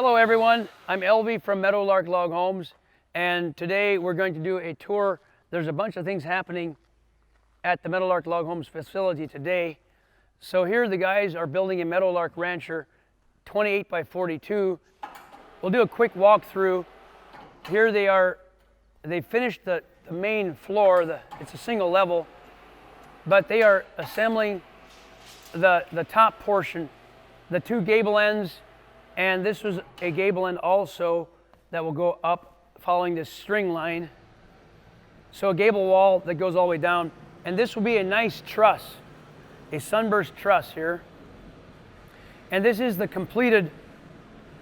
Hello everyone, I'm Elvie from Meadowlark Log Homes, and today we're going to do a tour. There's a bunch of things happening at the Meadowlark Log Homes facility today. So here the guys are building a Meadowlark rancher, 28 by 42. We'll do a quick walkthrough. Here they finished the main floor, it's a single level, but they are assembling the top portion, the two gable ends, and this was a gable end also that will go up following this string line. So a gable wall that goes all the way down, and this will be a nice truss, a sunburst truss here. And this is the completed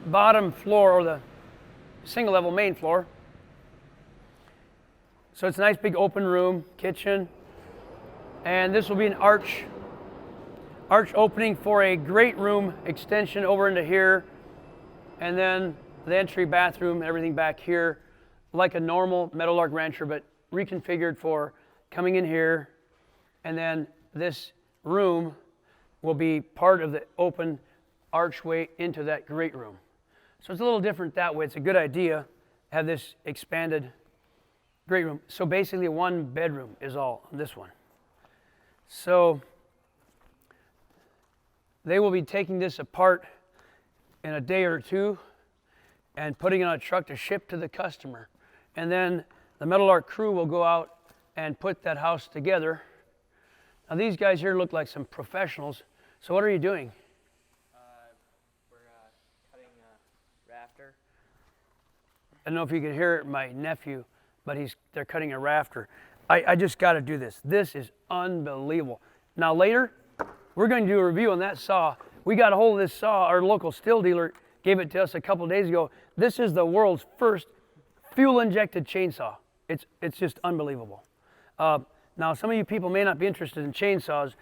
bottom floor, or the single level main floor. So it's a nice big open room, kitchen, and this will be an arch opening for a great room extension over into here, and then the entry bathroom, everything back here, like a normal Meadowlark rancher, but reconfigured for coming in here. And then this room will be part of the open archway into that great room. So it's a little different that way. It's a good idea, have this expanded great room. So basically one bedroom is all on this one. So they will be taking this apart in a day or two and putting it on a truck to ship to the customer. And then the Meadowlark crew will go out and put that house together. Now these guys here look like some professionals. So what are you doing? We're cutting a rafter. I don't know if you can hear it, my nephew, but they're cutting a rafter. I just got to do this. This is unbelievable. Now later, we're going to do a review on that saw. We got a hold of this saw. Our local steel dealer gave it to us a couple of days ago. This is the world's first fuel-injected chainsaw. It's just unbelievable. Now, some of you people may not be interested in chainsaws,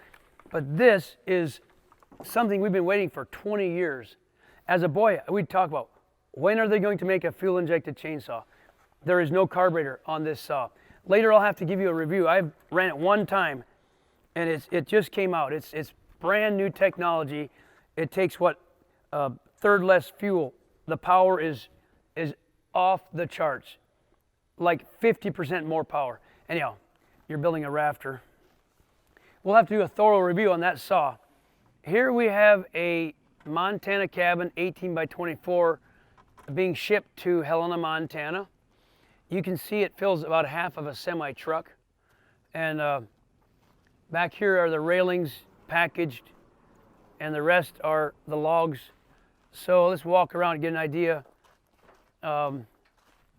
but this is something we've been waiting for 20 years. As a boy, we'd talk about, when are they going to make a fuel-injected chainsaw? There is no carburetor on this saw. Later, I'll have to give you a review. I've ran it one time, and it just came out. It's brand new technology. It takes third less fuel. The power is off the charts, like 50% more power. Anyhow, you're building a rafter. We'll have to do a thorough review on that saw. Here we have a Montana cabin, 18 by 24, being shipped to Helena, Montana. You can see it fills about half of a semi-truck. And back here are the railings packaged, and the rest are the logs. So let's walk around and get an idea of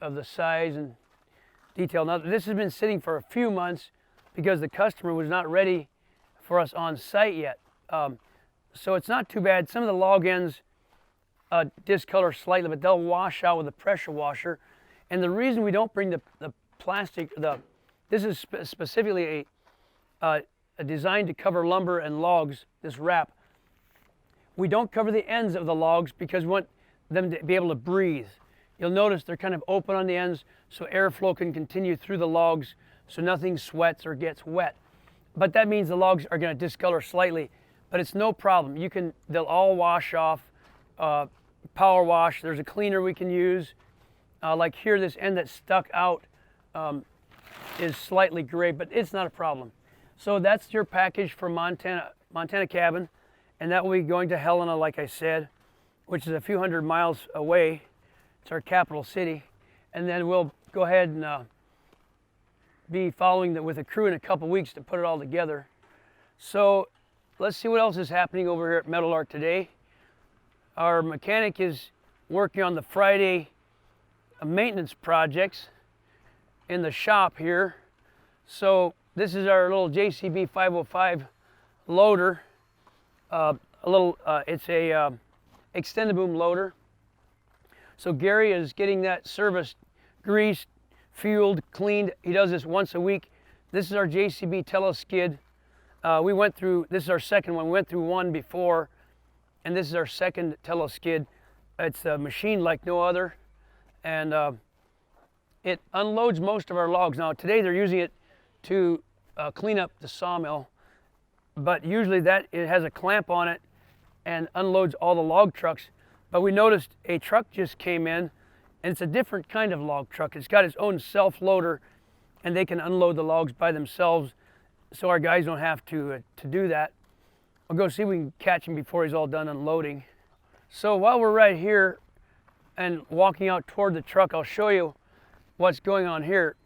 the size and detail. Now this has been sitting for a few months because the customer was not ready for us on site yet. So it's not too bad. Some of the log ends discolor slightly, but they'll wash out with a pressure washer. And the reason we don't bring the plastic, this is specifically a designed to cover lumber and logs, this wrap. We don't cover the ends of the logs because we want them to be able to breathe. You'll notice they're kind of open on the ends so airflow can continue through the logs so nothing sweats or gets wet. But that means the logs are going to discolor slightly, but it's no problem. They'll all wash off, power wash. There's a cleaner we can use. Like here, this end that's stuck out is slightly gray, but it's not a problem. So that's your package for Montana cabin, and that will be going to Helena, like I said, which is a few hundred miles away. It's our capital city. And then we'll go ahead and be following with a crew in a couple weeks to put it all together. So let's see what else is happening over here at Meadowlark today. Our mechanic is working on the Friday maintenance projects in the shop here. So this is our little JCB 505 loader. It's a extended boom loader. So Gary is getting that serviced, greased, fueled, cleaned. He does this once a week. This is our JCB teleskid. This is our second one. We went through one before, and this is our second teleskid. It's a machine like no other, and it unloads most of our logs. Now today they're using it to clean up the sawmill, but usually it has a clamp on it and unloads all the log trucks. But we noticed a truck just came in, and it's a different kind of log truck. It's got its own self-loader, and they can unload the logs by themselves, so our guys don't have to do that. I'll go see if we can catch him before he's all done unloading. So while we're right here and walking out toward the truck, I'll show you what's going on here.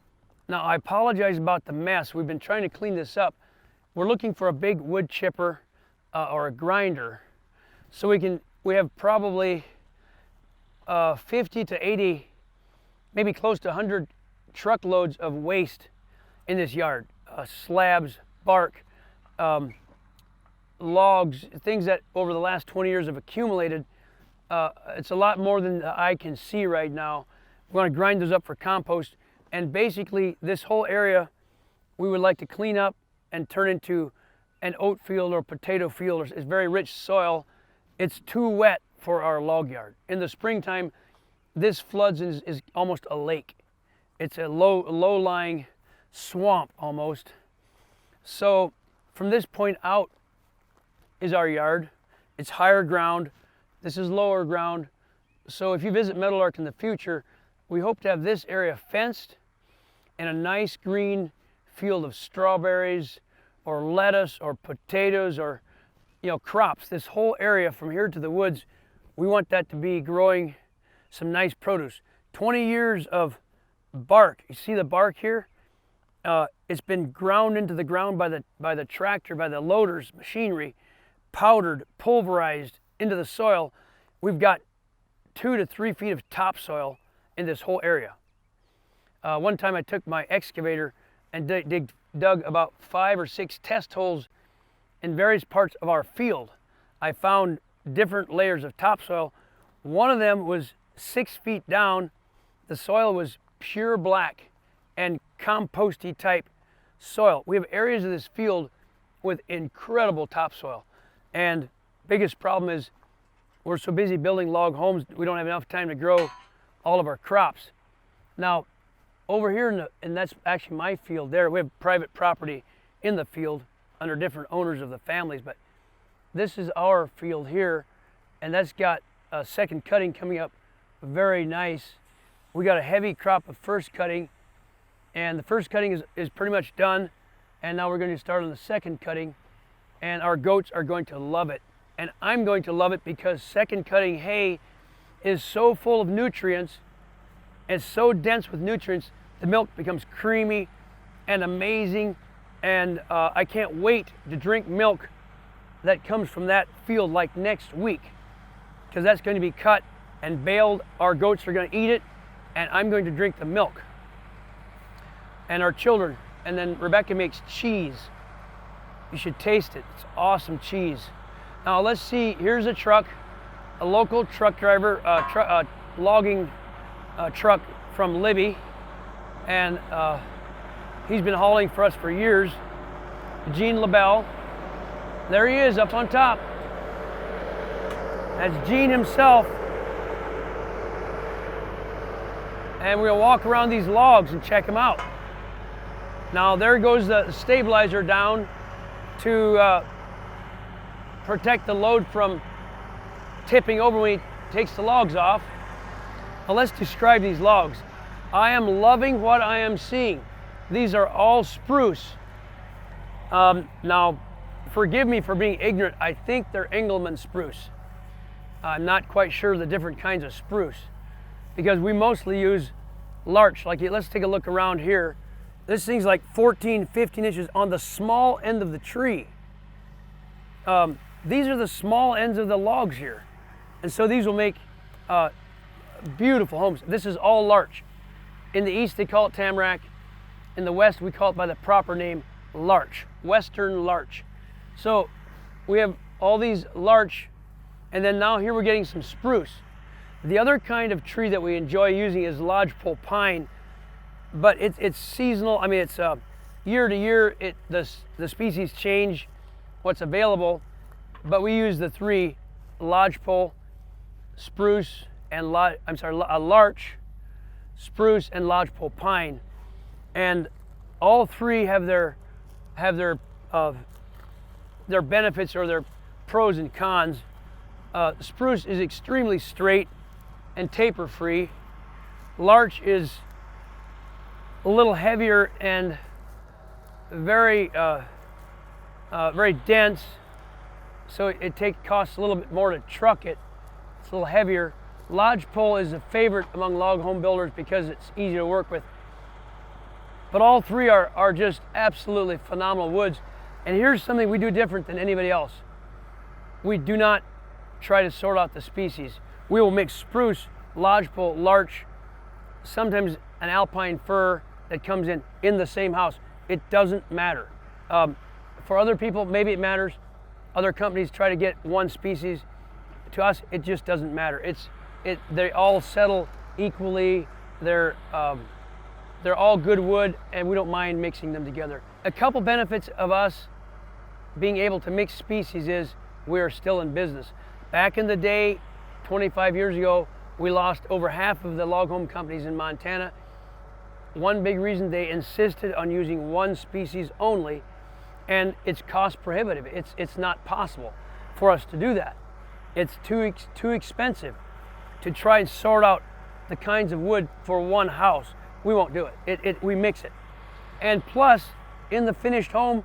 Now, I apologize about the mess. We've been trying to clean this up. We're looking for a big wood chipper or a grinder, so we have probably 50 to 80, maybe close to 100 truckloads of waste in this yard. Slabs, bark, logs, things that over the last 20 years have accumulated. It's a lot more than the eye can see right now. We want to grind those up for compost, and basically this whole area we would like to clean up and turn into an oat field or potato field. It's very rich soil. It's too wet for our log yard. In the springtime, this floods and is almost a lake. It's a low-lying swamp almost. So from this point out is our yard. It's higher ground. This is lower ground. So if you visit Meadowlark in the future, we hope to have this area fenced and a nice green field of strawberries or lettuce or potatoes or crops. This whole area from here to the woods, we want that to be growing some nice produce. 20 years of bark. You see the bark here? It's been ground into the ground by the tractor, by the loaders, machinery, powdered, pulverized into the soil. We've got 2 to 3 feet of topsoil in this whole area. One time I took my excavator and dug about 5 or 6 test holes in various parts of our field. I found different layers of topsoil. One of them was 6 feet down. The soil was pure black and composty type soil. We have areas of this field with incredible topsoil. And biggest problem is we're so busy building log homes, we don't have enough time to grow all of our crops. Now, over here, and that's actually my field there, we have private property in the field under different owners of the families, but this is our field here, and that's got a second cutting coming up very nice. We got a heavy crop of first cutting, and the first cutting is pretty much done, and now we're going to start on the second cutting, and our goats are going to love it. And I'm going to love it because second cutting hay is so full of nutrients, it's so dense with nutrients, the milk becomes creamy and amazing, and I can't wait to drink milk that comes from that field like next week, because that's going to be cut and baled. Our goats are going to eat it, and I'm going to drink the milk. And our children, and then Rebecca makes cheese. You should taste it. It's awesome cheese. Now let's see, here's a truck, a local truck driver, logging truck from Libby, and he's been hauling for us for years. Gene LaBelle. There he is up on top. That's Gene himself. And we'll walk around these logs and check them out. Now there goes the stabilizer down to protect the load from tipping over when he takes the logs off. Now let's describe these logs. I am loving what I am seeing. These are all spruce. Now, forgive me for being ignorant. I think they're Engelmann spruce. I'm not quite sure the different kinds of spruce, because we mostly use larch. Like, let's take a look around here. This thing's like 14, 15 inches on the small end of the tree. These are the small ends of the logs here. And so these will make beautiful homes. This is all larch. In the east, they call it tamarack. In the west, we call it by the proper name, larch, western larch. So we have all these larch, and then now here we're getting some spruce. The other kind of tree that we enjoy using is lodgepole pine, but it's seasonal. I mean, it's year to year. The species change what's available, but we use the 3: lodgepole, spruce, and larch, spruce, and lodgepole pine, and all 3 have their benefits or their pros and cons. Spruce is extremely straight and taper free. Larch is a little heavier and very very dense, so it costs a little bit more to truck it. It's a little heavier. Lodgepole is a favorite among log home builders because it's easy to work with. But all three are just absolutely phenomenal woods. And here's something we do different than anybody else. We do not try to sort out the species. We will mix spruce, lodgepole, larch, sometimes an alpine fir that comes in the same house. It doesn't matter. For other people, maybe it matters. Other companies try to get one species. To us, it just doesn't matter. They all settle equally. They're all good wood, and we don't mind mixing them together. A couple benefits of us being able to mix species is we are still in business. Back in the day, 25 years ago, we lost over half of the log home companies in Montana. One big reason, they insisted on using one species only, and it's cost prohibitive. It's not possible for us to do that. It's too expensive to try and sort out the kinds of wood for one house. We won't do it. We mix it. And plus, in the finished home,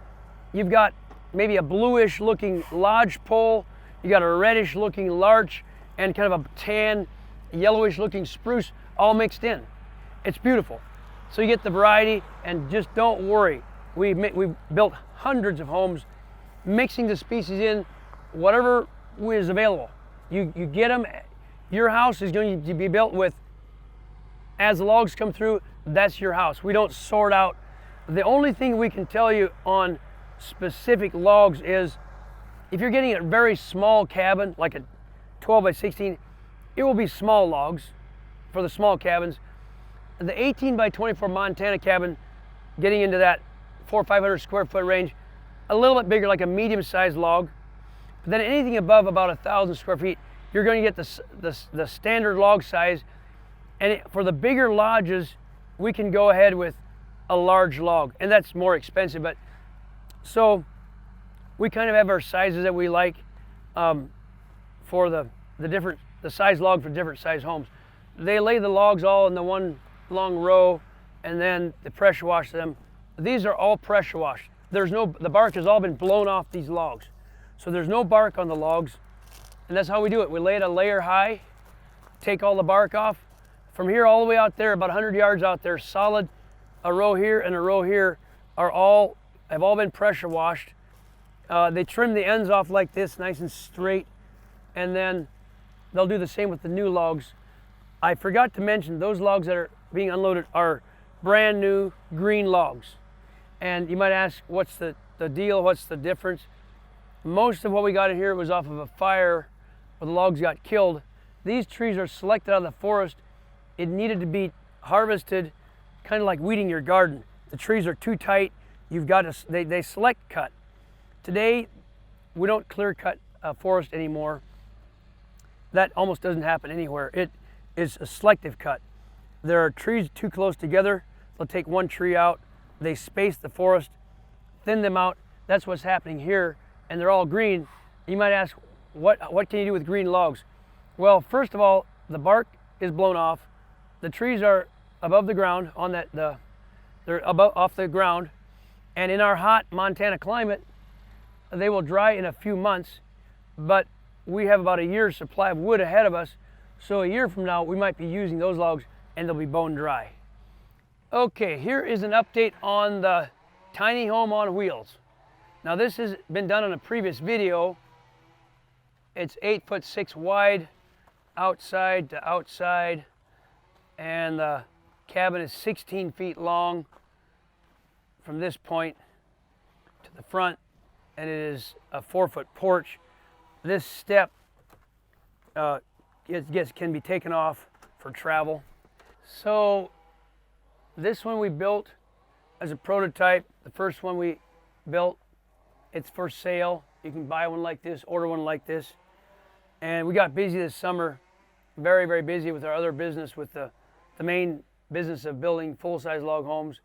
you've got maybe a bluish looking lodgepole, you got a reddish looking larch, and kind of a tan, yellowish looking spruce all mixed in. It's beautiful. So you get the variety, and just don't worry. We've built hundreds of homes mixing the species in whatever is available. You get them. Your house is going to be built with, as the logs come through, that's your house. We don't sort out. The only thing we can tell you on specific logs is if you're getting a very small cabin, like a 12 by 16, it will be small logs for the small cabins. The 18 by 24 Montana cabin, getting into that 400 or 500 square foot range, a little bit bigger, like a medium-sized log. But then anything above about 1,000 square feet, you're going to get the standard log size. And for the bigger lodges, we can go ahead with a large log, and that's more expensive. But so we kind of have our sizes that we like for the size log for different size homes. They lay the logs all in the one long row, and then they pressure wash them. These are all pressure washed. The bark has all been blown off these logs. So there's no bark on the logs, and that's how we do it. We lay it a layer high, take all the bark off. From here all the way out there, about 100 yards out there, solid, a row here and a row here have all been pressure washed. They trim the ends off like this, nice and straight, and then they'll do the same with the new logs. I forgot to mention, those logs that are being unloaded are brand new green logs. And you might ask, what's the deal? What's the difference? Most of what we got in here was off of a fire where the logs got killed. These trees are selected out of the forest. It needed to be harvested, kind of like weeding your garden. The trees are too tight. You've got to, they select cut. Today, we don't clear cut a forest anymore. That almost doesn't happen anywhere. It is a selective cut. There are trees too close together. They'll take one tree out. They space the forest, thin them out. That's what's happening here, and they're all green. You might ask, what can you do with green logs? Well, first of all, the bark is blown off. The trees are above the ground they're above off the ground, and in our hot Montana climate, they will dry in a few months, but we have about a year's supply of wood ahead of us, so a year from now we might be using those logs and they'll be bone dry. Okay, here is an update on the tiny home on wheels. Now this has been done on a previous video. It's 8'6" wide, outside to outside, and the cabin is 16 feet long from this point to the front, and it is a 4-foot porch. This step can be taken off for travel. So this one we built as a prototype, the first one we built. It's for sale. You can buy one like this, order one like this. And we got busy this summer, very, very busy with our other business, with the main business of building full-size log homes.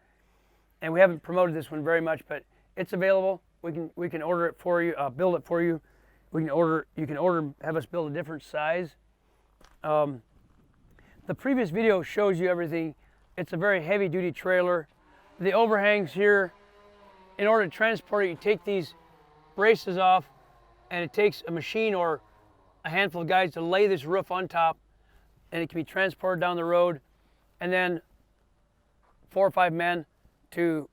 And we haven't promoted this one very much, but it's available. We can order it for you, build it for you. You can order, have us build a different size. The previous video shows you everything. It's a very heavy duty trailer. The overhangs here, in order to transport it, you take these braces off, and it takes a machine or a handful of guys to lay this roof on top, and it can be transported down the road, and then 4 or 5 men to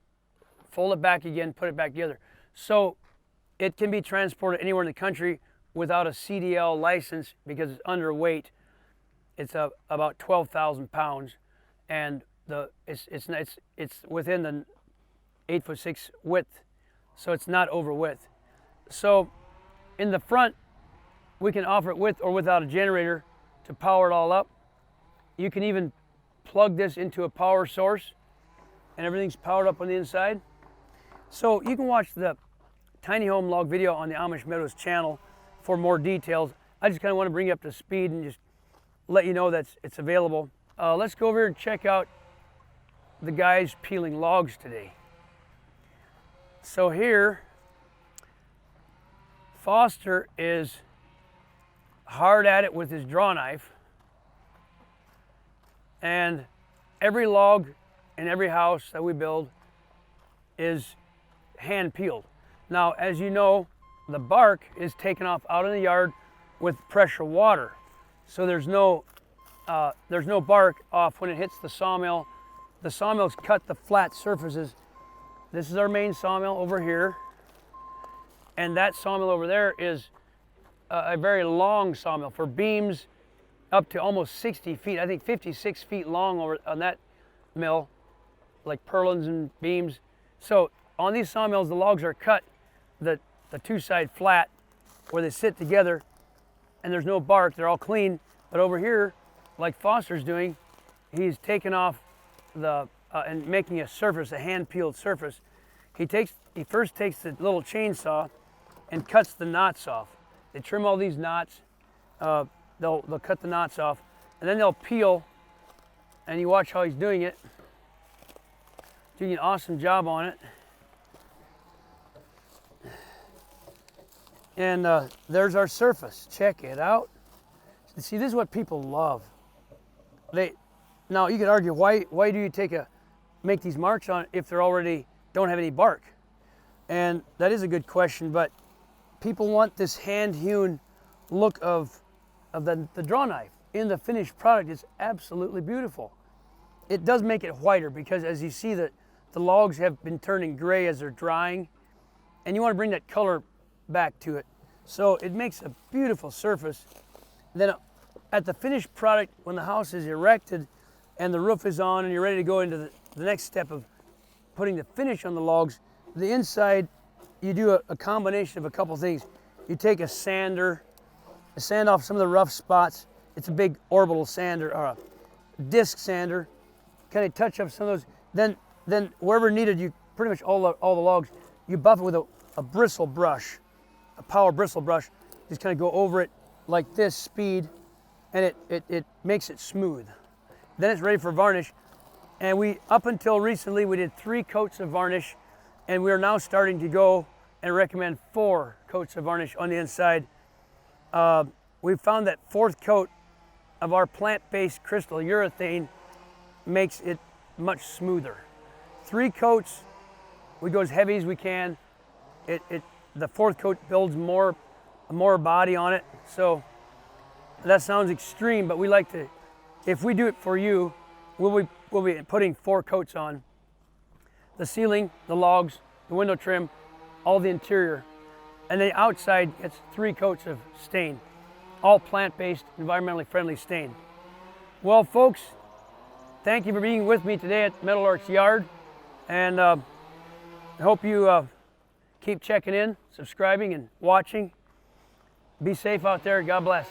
fold it back again, put it back together. So it can be transported anywhere in the country without a CDL license because it's underweight. It's about 12,000 pounds, and it's within the 8'6" width, so it's not over width. So in the front, we can offer it with or without a generator to power it all up. You can even plug this into a power source, and everything's powered up on the inside. So you can watch the tiny home log video on the Amish Meadows channel for more details. I just kind of want to bring you up to speed and just let you know that it's available. Let's go over here and check out the guys peeling logs today. So here, Foster is hard at it with his draw knife, and every log in every house that we build is hand peeled. Now, as you know, the bark is taken off out in the yard with pressure water, so there's no bark off when it hits the sawmill. The sawmills cut the flat surfaces. This is our main sawmill over here, and that sawmill over there is a very long sawmill for beams up to almost 60 feet. I think 56 feet long over on that mill, like purlins and beams. So on these sawmills, the logs are cut, the two-side flat where they sit together, and there's no bark. They're all clean. But over here, like Foster's doing, he's taking off and making a surface, a hand-peeled surface. He first takes the little chainsaw and cuts the knots off. They trim all these knots. They'll cut the knots off, and then they'll peel. And you watch how he's doing it. Doing an awesome job on it. And there's our surface. Check it out. See, this is what people love. Now you could argue, why do you make these marks on it if they're already don't have any bark? And that is a good question, but people want this hand-hewn look of the draw knife in the finished product. It's absolutely beautiful. It does make it whiter because, as you see, the logs have been turning gray as they're drying, and you want to bring that color back to it. So it makes a beautiful surface. Then at the finished product, when the house is erected and the roof is on and you're ready to go into the next step of putting the finish on the logs, the inside, you do a combination of a couple things. You take a sander, sand off some of the rough spots. It's a big orbital sander or a disc sander. Kind of touch up some of those. Then wherever needed, you pretty much all the logs, you buff it with a bristle brush, a power bristle brush. Just kind of go over it like this speed, and it makes it smooth. Then it's ready for varnish. And up until recently, we did 3 coats of varnish, and we are now starting to go and recommend 4 coats of varnish on the inside. We found that 4th coat of our plant-based crystal urethane makes it much smoother. 3 coats, we go as heavy as we can. The 4th coat builds more body on it. So that sounds extreme, but we like to, if we do it for you, we'll be putting 4 coats on. The ceiling, the logs, the window trim, all the interior. And the outside gets 3 coats of stain. All plant-based, environmentally friendly stain. Well, folks, thank you for being with me today at Meadowlark's yard. And I hope you keep checking in, subscribing, and watching. Be safe out there. God bless.